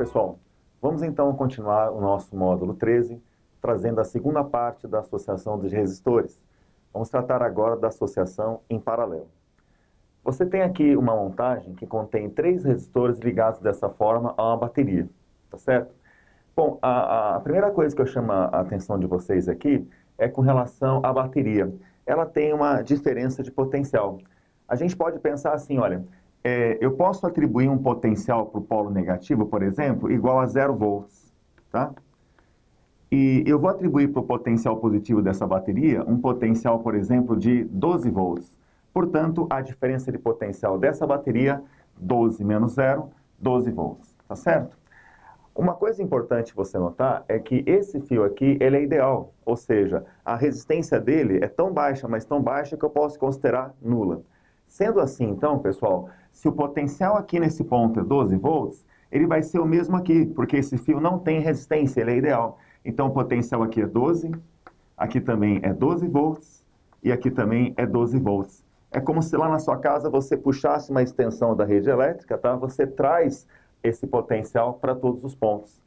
pessoal, vamos então continuar o nosso módulo 13, trazendo a segunda parte da associação dos resistores. Vamos tratar agora da associação em paralelo. Você tem aqui uma montagem que contém 3 resistores ligados dessa forma a uma bateria, tá certo? Bom, a primeira coisa que eu chamo a atenção de vocês aqui é com relação à bateria. Ela tem uma diferença de potencial. A gente pode pensar assim, olha, eu posso atribuir um potencial para o polo negativo, por exemplo, igual a 0 volts, tá? E eu vou atribuir para o potencial positivo dessa bateria um potencial, por exemplo, de 12 volts. Portanto, a diferença de potencial dessa bateria, 12 menos 0, 12 volts, tá certo? Uma coisa importante você notar é que esse fio aqui, ele é ideal, ou seja, a resistência dele é tão baixa, mas tão baixa que eu posso considerar nula. Sendo assim, então, pessoal, se o potencial aqui nesse ponto é 12 volts, ele vai ser o mesmo aqui, porque esse fio não tem resistência, ele é ideal. Então, o potencial aqui é 12, aqui também é 12 volts, e aqui também é 12 volts. É como se lá na sua casa você puxasse uma extensão da rede elétrica, tá? Você traz esse potencial para todos os pontos.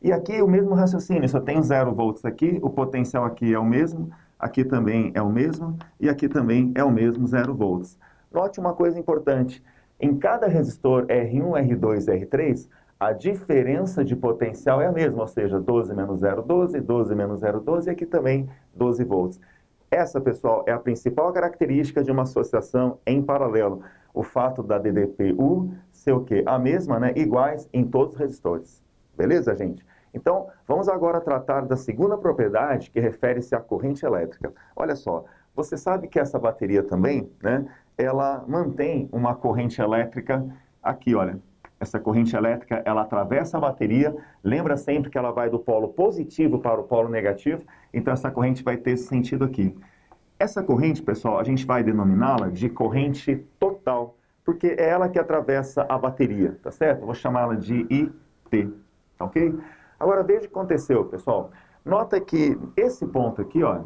E aqui o mesmo raciocínio, só tem 0 volts aqui, o potencial aqui é o mesmo, aqui também é o mesmo, e aqui também é o mesmo 0 volts. Note uma coisa importante, em cada resistor R1, R2 e R3, a diferença de potencial é a mesma, ou seja, 12 menos 0, 12, 12 menos 0, 12, e aqui também 12 volts. Essa, pessoal, é a principal característica de uma associação em paralelo. O fato da DDPU ser o quê? A mesma, né? Iguais em todos os resistores. Beleza, gente? Então, vamos agora tratar da segunda propriedade que refere-se à corrente elétrica. Olha só, você sabe que essa bateria também, né? Ela mantém uma corrente elétrica aqui, olha. Essa corrente elétrica, ela atravessa a bateria, lembra sempre que ela vai do polo positivo para o polo negativo, então essa corrente vai ter esse sentido aqui. Essa corrente, pessoal, a gente vai denominá-la de corrente total, porque é ela que atravessa a bateria, tá certo? Vou chamá-la de IT, tá ok? Agora, veja o que aconteceu, pessoal. Nota que esse ponto aqui, ó,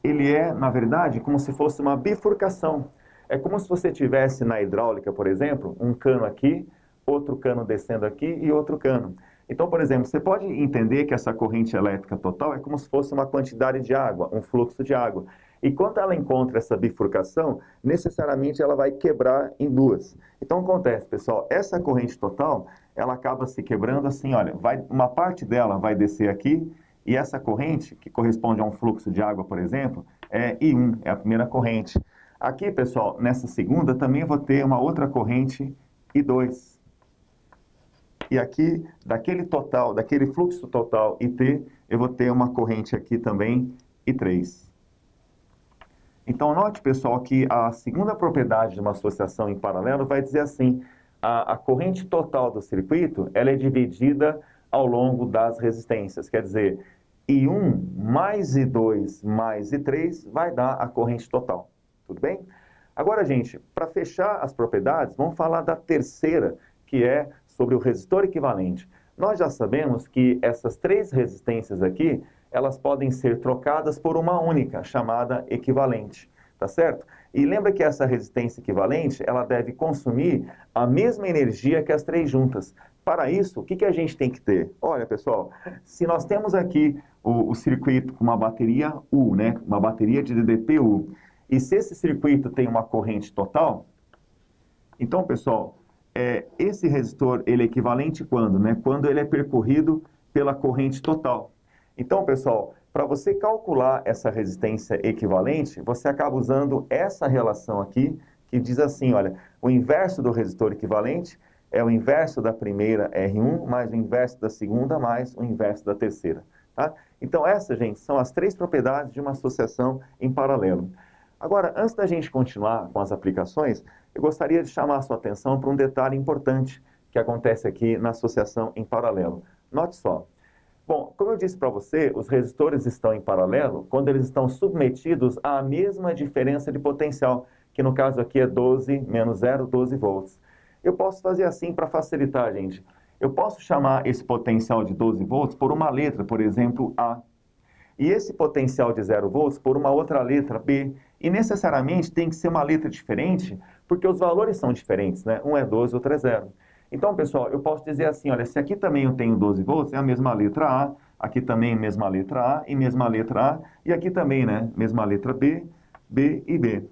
ele é, na verdade, como se fosse uma bifurcação. É como se você tivesse na hidráulica, por exemplo, um cano aqui, outro cano descendo aqui e outro cano. Então, por exemplo, você pode entender que essa corrente elétrica total é como se fosse uma quantidade de água, um fluxo de água. E quando ela encontra essa bifurcação, necessariamente ela vai quebrar em duas. Então, acontece, pessoal, essa corrente total, ela acaba se quebrando assim, olha, uma parte dela vai descer aqui, e essa corrente, que corresponde a um fluxo de água, por exemplo, é I1, é a primeira corrente. Aqui, pessoal, nessa segunda, também vou ter uma outra corrente I2. E aqui, daquele total, daquele fluxo total IT, eu vou ter uma corrente aqui também I3. Então, note, pessoal, que a segunda propriedade de uma associação em paralelo vai dizer assim, a corrente total do circuito, ela é dividida ao longo das resistências. Quer dizer, I1 mais I2 mais I3 vai dar a corrente total. Tudo bem? Agora, gente, para fechar as propriedades, vamos falar da terceira, que é sobre o resistor equivalente. Nós já sabemos que essas 3 resistências aqui, elas podem ser trocadas por uma única, chamada equivalente, tá certo? E lembra que essa resistência equivalente, ela deve consumir a mesma energia que as 3 juntas. Para isso, o que a gente tem que ter? Olha, pessoal, se nós temos aqui o circuito com uma bateria U, né? Uma bateria de DDPU, e se esse circuito tem uma corrente total, então, pessoal, esse resistor ele é equivalente quando? Né? Quando ele é percorrido pela corrente total. Então, pessoal, para você calcular essa resistência equivalente, você acaba usando essa relação aqui, que diz assim, olha, o inverso do resistor equivalente é o inverso da primeira R1 mais o inverso da segunda mais o inverso da terceira. Tá? Então, essas, gente, são as 3 propriedades de uma associação em paralelo. Agora, antes da gente continuar com as aplicações, eu gostaria de chamar a sua atenção para um detalhe importante que acontece aqui na associação em paralelo. Note só. Bom, como eu disse para você, os resistores estão em paralelo quando eles estão submetidos à mesma diferença de potencial, que no caso aqui é 12 menos 0, 12 volts. Eu posso fazer assim para facilitar, gente. Eu posso chamar esse potencial de 12 volts por uma letra, por exemplo, A. E esse potencial de 0 volts por uma outra letra, B. E necessariamente tem que ser uma letra diferente, porque os valores são diferentes, né? Um é 12, outro é 0. Então, pessoal, eu posso dizer assim, olha, se aqui também eu tenho 12 volts, é a mesma letra A, aqui também mesma letra A e mesma letra A, e aqui também, né, mesma letra B, B e B.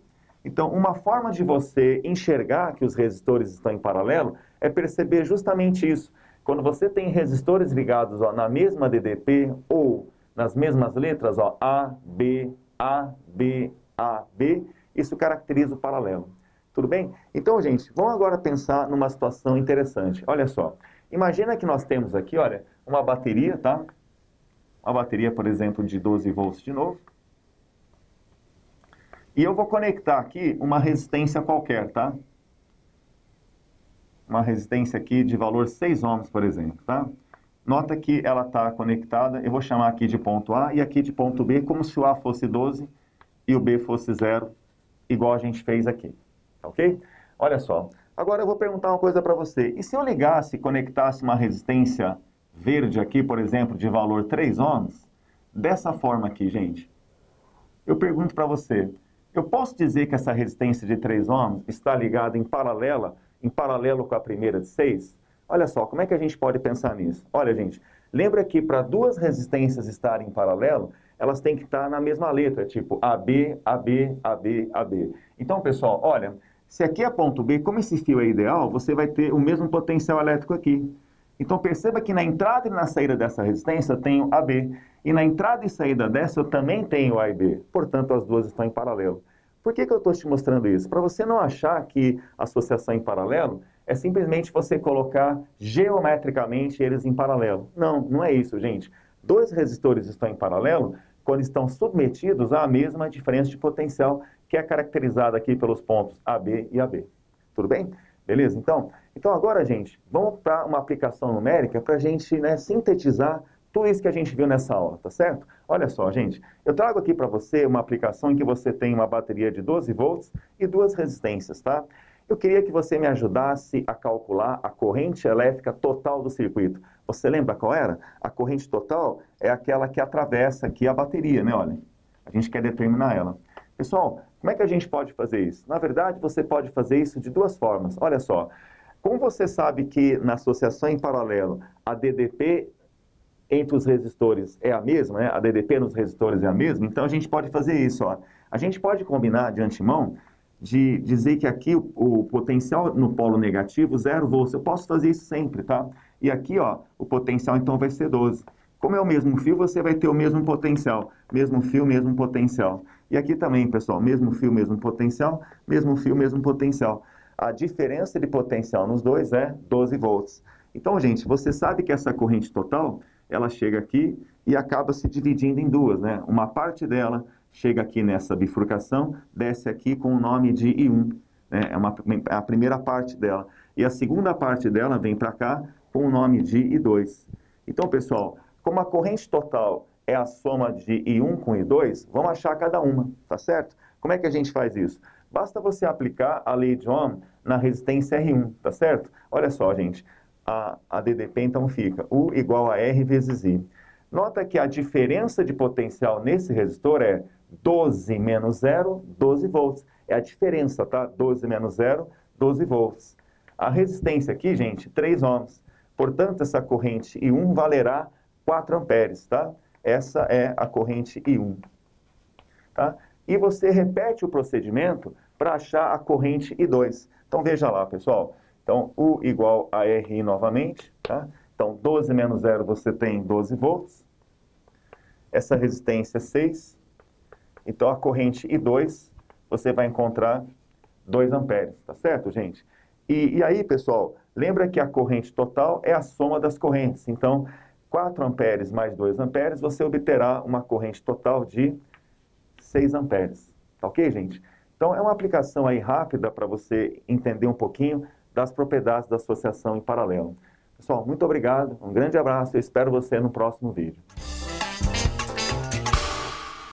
Então, uma forma de você enxergar que os resistores estão em paralelo é perceber justamente isso. Quando você tem resistores ligados ó, na mesma DDP ou nas mesmas letras, ó, A, B, A, B, A, B, isso caracteriza o paralelo. Tudo bem? Então, gente, vamos agora pensar numa situação interessante. Olha só, imagina que nós temos aqui, olha, uma bateria, tá? Uma bateria, por exemplo, de 12 volts de novo. E eu vou conectar aqui uma resistência qualquer, tá? Uma resistência aqui de valor 6 ohms, por exemplo, tá? Nota que ela está conectada, eu vou chamar aqui de ponto A e aqui de ponto B, como se o A fosse 12 e o B fosse 0, igual a gente fez aqui, ok? Olha só, agora eu vou perguntar uma coisa para você. E se eu ligasse e conectasse uma resistência verde aqui, por exemplo, de valor 3 ohms, dessa forma aqui, gente? Eu pergunto para você, eu posso dizer que essa resistência de 3 ohms está ligada em paralelo com a primeira de 6? Olha só, como é que a gente pode pensar nisso? Olha, gente, lembra que para duas resistências estarem em paralelo, elas têm que estar na mesma letra, tipo AB, AB, AB, AB. Então, pessoal, olha, se aqui é ponto B, como esse fio é ideal, você vai ter o mesmo potencial elétrico aqui. Então, perceba que na entrada e na saída dessa resistência eu tenho AB. E na entrada e saída dessa eu também tenho A e B. Portanto, as duas estão em paralelo. Por que eu estou te mostrando isso? Para você não achar que associação em paralelo é simplesmente você colocar geometricamente eles em paralelo. Não, não é isso, gente. Dois resistores estão em paralelo quando estão submetidos à mesma diferença de potencial que é caracterizada aqui pelos pontos AB e AB. Tudo bem? Beleza? Então agora, gente, vamos para uma aplicação numérica para a gente, né, sintetizar tudo isso que a gente viu nessa aula, tá certo? Olha só, gente, eu trago aqui para você uma aplicação em que você tem uma bateria de 12 volts e duas resistências, tá? Eu queria que você me ajudasse a calcular a corrente elétrica total do circuito. Você lembra qual era? A corrente total é aquela que atravessa aqui a bateria, né? Olha, a gente quer determinar ela. Pessoal, como é que a gente pode fazer isso? Na verdade, você pode fazer isso de duas formas. Olha só, como você sabe que na associação em paralelo, a DDP entre os resistores é a mesma, né? A DDP nos resistores é a mesma, então a gente pode fazer isso, ó. A gente pode combinar de antemão de dizer que aqui o potencial no polo negativo, 0 volts, eu posso fazer isso sempre, tá? E aqui, ó, o potencial então vai ser 12. Como é o mesmo fio, você vai ter o mesmo potencial. Mesmo fio, mesmo potencial. E aqui também, pessoal, mesmo fio, mesmo potencial, mesmo fio, mesmo potencial. A diferença de potencial nos dois é 12 volts. Então, gente, você sabe que essa corrente total, ela chega aqui e acaba se dividindo em duas, né? Uma parte dela chega aqui nessa bifurcação, desce aqui com o nome de I1, né? É a primeira parte dela. E a segunda parte dela vem para cá com o nome de I2. Então, pessoal, como a corrente total é a soma de I1 com I2, vamos achar cada uma, tá certo? Como é que a gente faz isso? Basta você aplicar a lei de Ohm na resistência R1, tá certo? Olha só, gente, a DDP então fica U igual a R vezes I. Nota que a diferença de potencial nesse resistor é 12 menos 0, 12 volts. É a diferença, tá? 12 menos 0, 12 volts. A resistência aqui, gente, 3 ohms. Portanto, essa corrente I1 valerá 4 amperes, tá? Essa é a corrente I1, tá? E você repete o procedimento para achar a corrente I2. Então, veja lá, pessoal. Então, U igual a RI novamente, tá? Então, 12 menos 0 você tem 12 volts. Essa resistência é 6. Então, a corrente I2 você vai encontrar 2 amperes, tá certo, gente? E aí, pessoal, lembra que a corrente total é a soma das correntes. Então, 4 amperes mais 2 amperes, você obterá uma corrente total de 6 amperes. Tá ok, gente? Então, é uma aplicação aí rápida para você entender um pouquinho das propriedades da associação em paralelo. Pessoal, muito obrigado, um grande abraço e espero você no próximo vídeo.